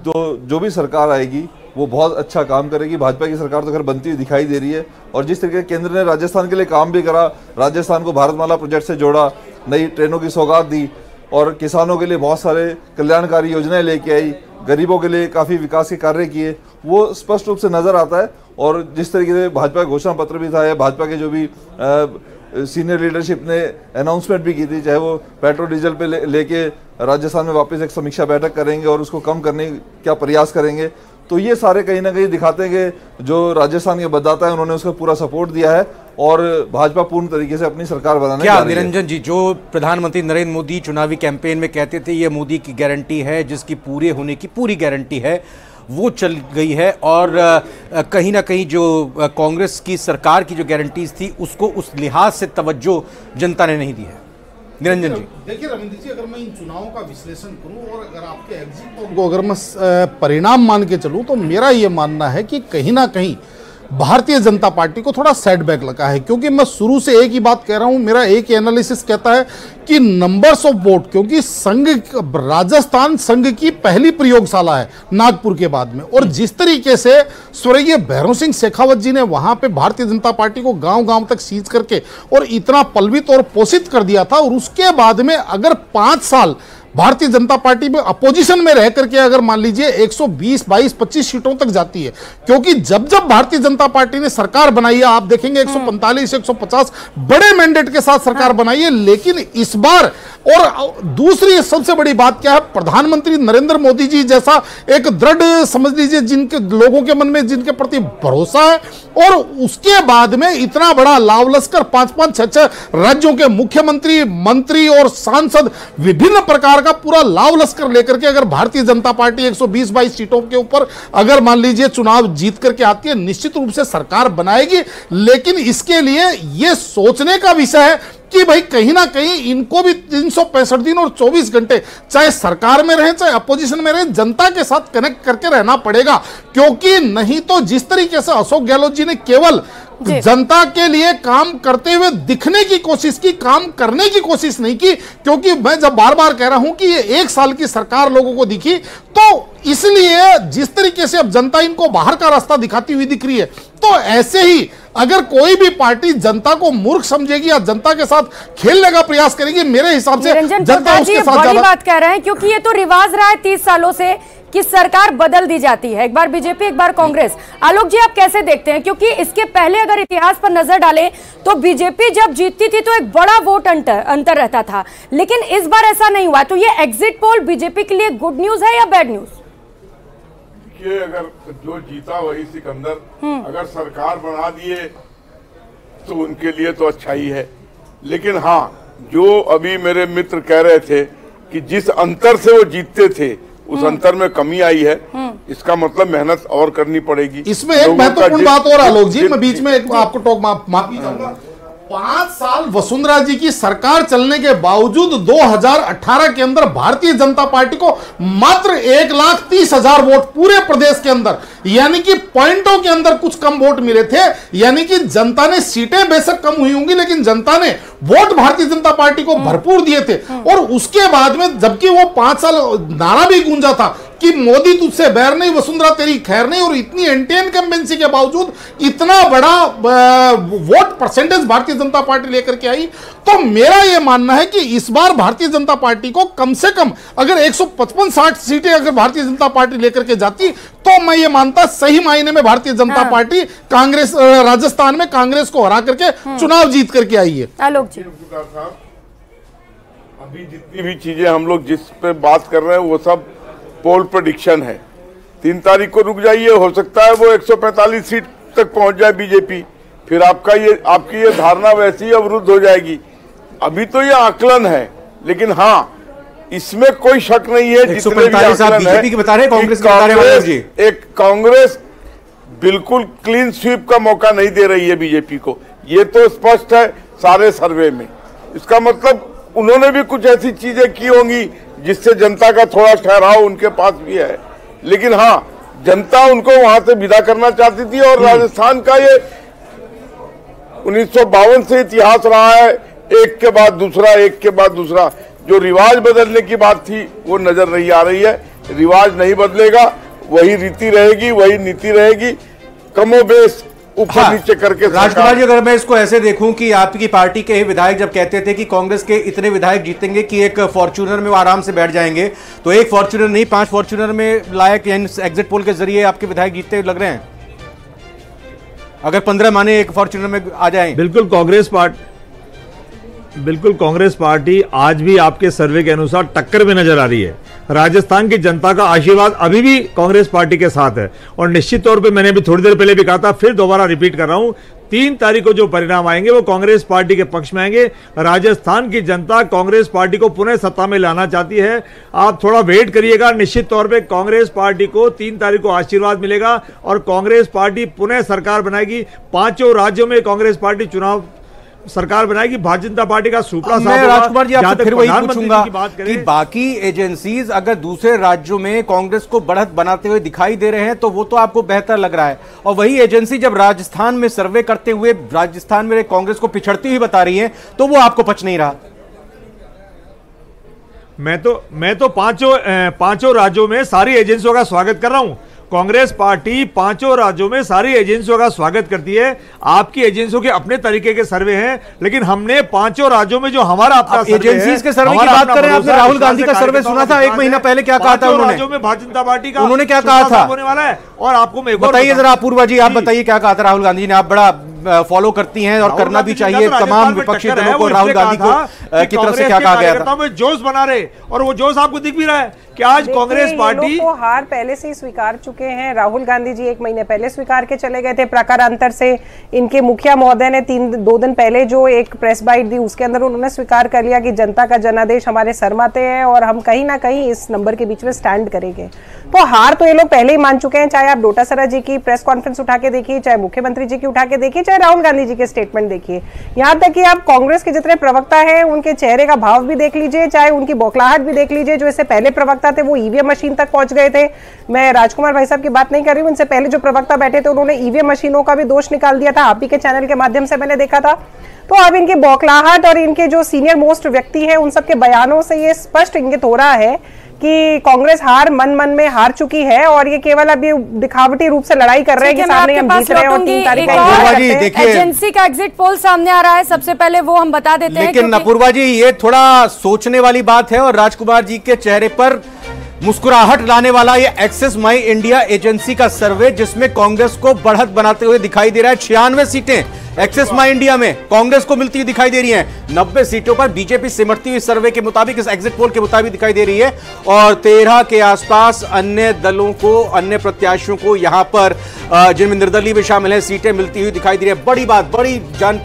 तो जो भी सरकार आएगी वो बहुत अच्छा काम करेगी। भाजपा की सरकार तो खैर बनती हुई दिखाई दे रही है, और जिस तरीके केंद्र ने राजस्थान के लिए काम भी करा, राजस्थान को भारतमाला प्रोजेक्ट से जोड़ा, नई ट्रेनों की सौगात दी, और किसानों के लिए बहुत सारे कल्याणकारी योजनाएं लेके आई, गरीबों के लिए काफ़ी विकास के कार्य किए, वो स्पष्ट रूप से नज़र आता है। और जिस तरीके से भाजपा का घोषणा पत्र भी था, या भाजपा के जो भी सीनियर लीडरशिप ने अनाउंसमेंट भी की थी, चाहे वो पेट्रोल डीजल पे लेके राजस्थान में वापस एक समीक्षा बैठक करेंगे और उसको कम करने का प्रयास करेंगे, तो ये सारे कहीं ना कहीं दिखाते हैं कि जो राजस्थान के मतदाता हैं उन्होंने उसका पूरा सपोर्ट दिया है और भाजपा पूर्ण तरीके से अपनी सरकार बनाने जा रही है। निरंजन जी, जो प्रधानमंत्री नरेंद्र मोदी चुनावी कैंपेन में कहते थे ये मोदी की गारंटी है, जिसकी पूरे होने की पूरी गारंटी है, वो चल गई है, और कहीं ना कहीं जो कांग्रेस की सरकार की जो गारंटीज थी उसको उस लिहाज से तवज्जो जनता ने नहीं दी है। निरंजन जी, देखिए रविंद्र जी, अगर मैं इन चुनावों का विश्लेषण करूं और अगर आपके एग्जिट पोल को अगर मैं परिणाम मान के चलूं, तो मेरा ये मानना है कि कहीं ना कहीं भारतीय जनता पार्टी को थोड़ा सेटबैक लगा है। क्योंकि मैं शुरू से एक ही बात कह रहा हूं, मेरा एक ही एनालिसिस कहता है कि नंबर्स ऑफ वोट, क्योंकि संघ राजस्थान संघ की पहली प्रयोगशाला है नागपुर के बाद में, और जिस तरीके से स्वर्गीय भैरव सिंह शेखावत जी ने वहां पे भारतीय जनता पार्टी को गांव-गांव तक सींच करके और इतना पलवित और पोषित कर दिया था, और उसके बाद में अगर 5 साल भारतीय जनता पार्टी में अपोजिशन में रह करके अगर मान लीजिए 120, 22, 25 सीटों तक जाती है, क्योंकि जब जब भारतीय जनता पार्टी ने सरकार बनाई है, आप देखेंगे 145, 150 बड़े मैंडेट के साथ सरकार बनाई है, लेकिन इस बार, और दूसरी सबसे बड़ी बात क्या है, प्रधानमंत्री नरेंद्र मोदी जी जैसा एक दृढ़, समझ लीजिए, जिनके लोगों के मन में जिनके प्रति भरोसा है, और उसके बाद में इतना बड़ा लाव लश्कर 5-5, 6-6 राज्यों के मुख्यमंत्री, मंत्री और सांसद, विभिन्न प्रकार का पूरा लाव लश्कर लेकर के अगर भारतीय जनता पार्टी 120-22 सीटों के ऊपर अगर मान लीजिए चुनाव जीत करके आती है, निश्चित रूप से सरकार बनाएगी। लेकिन इसके लिए यह सोचने का विषय है कि भाई कहीं ना कहीं इनको भी 365 दिन और 24 घंटे चाहे सरकार में रहे चाहे अपोजिशन में रहे, जनता के साथ कनेक्ट करके रहना पड़ेगा। क्योंकि नहीं तो जिस तरीके से अशोक गहलोत जी ने केवल जनता के लिए काम करते हुए दिखने की कोशिश की, काम करने की कोशिश नहीं की, क्योंकि मैं जब बार बार कह रहा हूं कि ये 1 साल की सरकार लोगों को दिखी, तो इसलिए जिस तरीके से अब जनता इनको बाहर का रास्ता दिखाती हुई दिख रही है, तो ऐसे ही अगर कोई भी पार्टी जनता को मूर्ख समझेगी या जनता के साथ खेलने का प्रयास करेगी, मेरे हिसाब से जनता उसके साथ बड़ी बात कह रहे हैं, क्योंकि ये तो रिवाज रहा है 30 सालों से कि सरकार बदल दी जाती है, एक बार बीजेपी एक बार कांग्रेस। आलोक जी, आप कैसे देखते हैं? क्योंकि इसके पहले अगर इतिहास पर नजर डालें तो बीजेपी जब जीतती थी तो एक बड़ा वोट अंतर रहता था, लेकिन इस बार ऐसा नहीं हुआ। तो ये एग्जिट पोल बीजेपी के लिए गुड न्यूज है या बैड न्यूज? अगर जो जीता वही सिकंदर, अगर सरकार बना दिए तो उनके लिए तो अच्छा ही है। लेकिन हाँ, जो अभी मेरे मित्र कह रहे थे कि जिस अंतर से वो जीतते थे उस अंतर में कमी आई है, इसका मतलब मेहनत और करनी पड़ेगी। इसमें एक महत्वपूर्ण बात और आलोक जी, मैं बीच में एक आपको टोक माफी चाहूंगा। 5 साल वसुंधरा जी की सरकार चलने के बावजूद 2018 के अंदर भारतीय जनता पार्टी को मात्र 1,30,000 वोट पूरे प्रदेश के अंदर, यानी कि पॉइंटों के अंदर कुछ कम वोट मिले थे। यानी कि जनता ने सीटें बेशक कम हुई होंगी, लेकिन जनता ने वोट भारतीय जनता पार्टी को भरपूर दिए थे। और उसके बाद में जबकि वो 5 साल नारा भी गूंजा था कि मोदी तुझसे बैर नहीं, वसुंधरा तेरी खैर नहीं, और इतनी एंटी इनकम्बेंसी के बावजूद इतना बड़ा vote percentage Bharatiya Janata party लेकर के आई। तो मेरा यह मानना है कि इस बार भारतीय जनता पार्टी को कम से कम अगर 155-60 सीटें अगर भारतीय जनता पार्टी लेकर के जाती, तो मैं ये मानता सही मायने में भारतीय जनता पार्टी कांग्रेस राजस्थान में कांग्रेस को हरा करके चुनाव जीत करके आई है। आलोक जी, अभी जितनी भी चीजें हम लोग जिस पे बात कर रहे हैं वो सब पोल प्रेडिक्शन है। 3 तारीख को रुक जाइए, हो सकता है वो 145 सीट तक पहुंच जाए बीजेपी, फिर आपकी ये धारणा वैसी ही अवरुद्ध हो जाएगी। अभी तो ये आकलन है, लेकिन हाँ, इसमें कोई शक नहीं है, जितने भी आकलन है, की बता रहे कांग्रेस एक कांग्रेस बिल्कुल क्लीन स्वीप का मौका नहीं दे रही है बीजेपी को, ये तो स्पष्ट है सारे सर्वे में। इसका मतलब उन्होंने भी कुछ ऐसी चीजें की होंगी जिससे जनता का थोड़ा ठहराव उनके पास भी है, लेकिन हाँ, जनता उनको वहां से विदा करना चाहती थी। और राजस्थान का ये 1952 से इतिहास रहा है, एक के बाद दूसरा, एक के बाद दूसरा, जो रिवाज बदलने की बात थी वो नजर नहीं आ रही है। रिवाज नहीं बदलेगा, वही रीति रहेगी, वही नीति रहेगी, कमोबेश ऊपर नीचे करके। राजकुमार जी, अगर मैं इसको ऐसे देखूं कि आपकी पार्टी के ही विधायक जब कहते थे कि कांग्रेस के इतने विधायक जीतेंगे कि एक फॉर्च्यूनर में वो आराम से बैठ जाएंगे, तो एक फॉर्च्यूनर नहीं 5 फॉर्च्यूनर में लायक एग्जिट पोल के जरिए आपके विधायक जीतते लग रहे हैं, अगर 15 माने एक फॉर्च्यूनर में आ जाए। बिल्कुल कांग्रेस पार्टी आज भी आपके सर्वे के अनुसार टक्कर में नजर आ रही है। राजस्थान की जनता का आशीर्वाद अभी भी कांग्रेस पार्टी के साथ है और निश्चित तौर पे मैंने भी थोड़ी देर पहले भी कहा था, फिर दोबारा रिपीट कर रहा हूं, 3 तारीख को जो परिणाम आएंगे वो कांग्रेस पार्टी के पक्ष में आएंगे। राजस्थान की जनता कांग्रेस पार्टी को पुनः सत्ता में लाना चाहती है। आप थोड़ा वेट करिएगा, निश्चित तौर पे कांग्रेस पार्टी को 3 तारीख को आशीर्वाद मिलेगा और कांग्रेस पार्टी पुनः सरकार बनाएगी। 5 राज्यों में कांग्रेस पार्टी चुनाव सरकार बनाएगी। भारतीय जनता पार्टी का सुपड़ा साफ होगा। राजकुमार जी, आपसे फिर वही पूछूंगा कि बाकी एजेंसीज अगर दूसरे राज्यों में कांग्रेस को बढ़त बनाते हुए दिखाई दे रहे हैं तो वो तो आपको बेहतर लग रहा है, और वही एजेंसी जब राजस्थान में सर्वे करते हुए राजस्थान में कांग्रेस को पिछड़ती हुई बता रही है तो वो आपको पच नहीं रहा। मैं तो पांचों राज्यों में सारी एजेंसियों का स्वागत कर रहा हूं। कांग्रेस पार्टी 5 राज्यों में सारी एजेंसियों का स्वागत करती है। आपकी एजेंसियों के अपने तरीके के सर्वे हैं, लेकिन हमने 5 राज्यों में जो हमारा अपना एजेंसीज के सर्वे की बात करें, आपने राहुल गांधी का सर्वे सुना था 1 महीना पहले, क्या कहा था उन्होंने? राज्यों में भारतीय जनता पार्टी का उन्होंने क्या कहा था होने वाला है। और आपको मैं बताइए जरा अपूर्वा जी, आप बताइए क्या कहा था राहुल गांधी जी ने? आप बड़ा फॉलो करती हैं और करना भी चाहिए तमाम विपक्षी दलों को। राहुल गांधी को की तरफ से क्या कहा गया था? जोश बना रहे, और वो जोश आपको दिख भी रहा है कि आज कांग्रेस पार्टी को हार पहले से ही स्वीकार चुके हैं। राहुल गांधी जी 1 महीने पहले स्वीकार के चले गए थे प्रकारांतर से। इनके मुखिया महोदय ने 2 दिन पहले जो एक प्रेस बाइट दी उसके अंदर उन्होंने स्वीकार कर लिया कि जनता का जनादेश हमारे सरमाते हैं और हम कहीं ना कहीं इस नंबर के बीच में स्टैंड करेंगे। तो हार तो ये लोग पहले ही मान चुके हैं। चाहे आप डोटासरा जी की प्रेस कॉन्फ्रेंस उठा के देखिए, चाहे मुख्यमंत्री जी की उठा के देखिए, चाहे राहुल गांधी जी के स्टेटमेंट देखिए, यहाँ तक कि आप कांग्रेस के जितने प्रवक्ता हैं उनके चेहरे का भाव भी देख लीजिए, चाहे उनकी बौखलाहट भी देख लीजिए। जो इससे पहले प्रवक्ता थे वो ईवीएम मशीन तक पहुंच गए थे। मैं राजकुमार भाई साहब की बात नहीं कर रही हूं, इनसे पहले जो प्रवक्ता बैठे थे उन्होंने ईवीएम मशीनों का भी दोष निकाल दिया था। आप ही के चैनल के माध्यम से मैंने देखा था। तो अब इनकी बौखलाहट और इनके जो सीनियर मोस्ट व्यक्ति हैं उन सबके बयानों से ये स्पष्ट इंगित हो रहा है कि कांग्रेस मन में हार चुकी है और ये केवल अभी दिखावटी रूप से लड़ाई कर रहे हैं कि सामने हम जीत रहे हैं और 3 तारीख को एजेंसी का एग्जिट पोल सामने आ रहा है। सबसे पहले वो हम बता देते हैं। लेकिन अपूर्वा जी, ये थोड़ा सोचने वाली बात है और राजकुमार जी के चेहरे पर मुस्कुराहट लाने वाला ये एक्सेस माई इंडिया एजेंसी का सर्वे, जिसमें कांग्रेस को बढ़त बनाते हुए दिखाई दे रहा है। 96 सीटें एक्सेस माई इंडिया में कांग्रेस को मिलती हुई दिखाई दे रही हैं। 90 सीटों पर बीजेपी सिमटती हुई सर्वे के मुताबिक, इस एग्जिट पोल के मुताबिक दिखाई दे रही है, और 13 के आसपास अन्य दलों को, अन्य प्रत्याशियों को यहां पर जिनमें निर्दलीय भी शामिल है, सीटें मिलती हुई दिखाई दे रही है। बड़ी बात, बड़ी जानकारी।